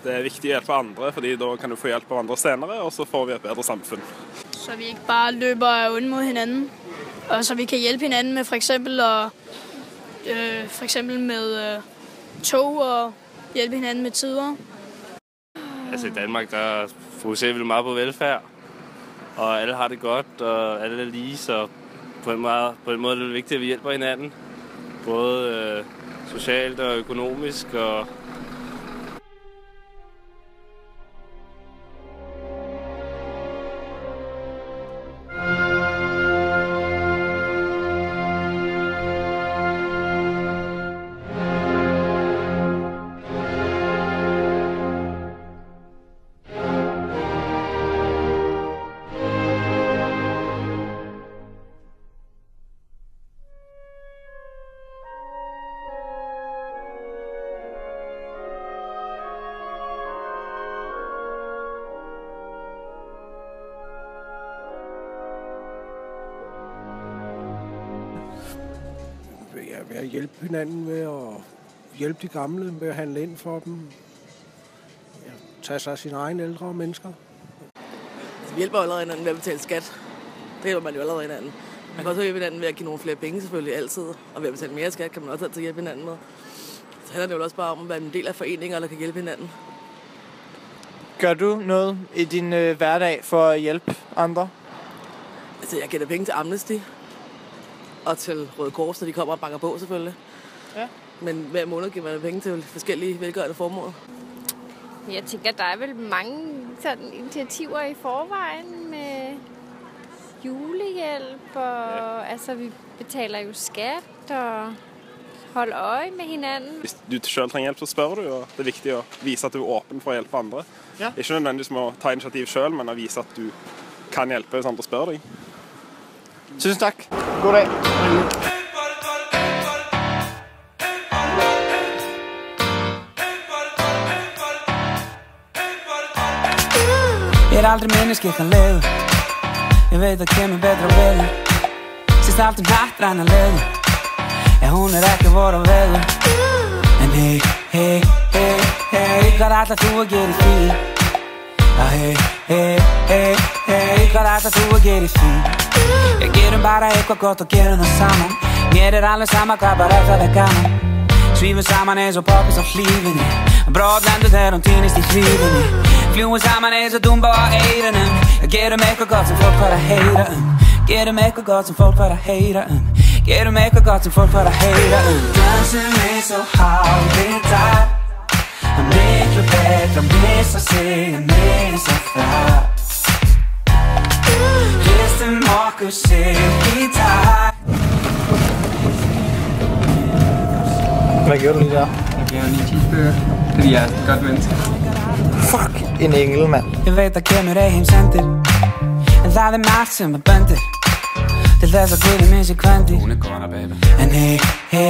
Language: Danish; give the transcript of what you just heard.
Det er vigtigt at hjælpe andre, fordi da kan du få hjælp av andre senere, og så får vi et bedre samfund. Så vi ikke bare løber ondt mod hinanden, og så vi kan hjælpe hinanden med for eksempel med tog og hjælpe hinanden med tider. Altså i Danmark, der fokuserer vi meget på velfærd, og alle har det godt, og alle er lige, så på en måde er det vigtigt, at vi hjælper hinanden. Både socialt og økonomisk. Og ved at hjælpe hinanden med at hjælpe de gamle med at handle ind for dem. Ja, tage sig af sine egne ældre mennesker. Vi hjælper allerede hinanden ved at betale skat. Det hjælper man jo allerede hinanden. Man kan også hjælpe hinanden ved at give nogle flere penge selvfølgelig altid. Og ved at betale mere skat kan man også altid hjælpe hinanden med. Så handler det jo også bare om at være en del af foreninger, der kan hjælpe hinanden. Gør du noget i din hverdag for at hjælpe andre? Altså jeg giver penge til Amnesty. Og til Røde Kors, når de kommer og banker på selvfølgelig. Ja. Men hver måned giver man penge til forskellige velgørende formål. Jeg tænker, der er vel mange sådan initiativer i forvejen med julehjælp, og altså vi betaler jo skat og holder øje med hinanden. Hvis du selv trenger hjælp, så spørger du, og det er vigtigt at vise, at du er åben for at hjælpe andre. Ja. Ikke nødvendigvis med at ta initiativ selv, men at vise, at du kan hjælpe, hvis andre spørger dig. Tusind tak. God dag. Jeg er aldrig menneske, jeg kan leve. Jeg ved, der kommer bedre ved. Sidst alt den hat regner lede. Ja, hun er ikke hvor der ved. Men hey, hey, hey, hey. Gør alt, at du er gæt i fri. Ja, hey, hey, hey, hey. Gør alt, at du er gæt i fri. Jeg giver dem bare ikke godt og giver noget sammen. Mere det alle sammen grabber efter det gamle. Sviver sammen er så poppes og flivende. Brådlandet er de tjeneste flivende. Flyver sammen er så dumper og æderne. Jeg giver dem ikke godt som folk for der hater. Giver dem ikke godt som folk for der hater. Giver dem ikke godt som folk for der hater. Dansen er så havl ved dig. Og mikro bedre med sig selv og med sig fra. Resten morgen selv i dig. Hvad gjorde du lige der? Jeg gav lige cheeseburger, fordi jeg er et godt menneske. Fuck, en engel, mand. Jeg ved, der kommer det hjemsendet. En der er magt som er bandet. Det lader sig gå det mens jeg kvantigt. Hun er godt, baby. Men hey, hey,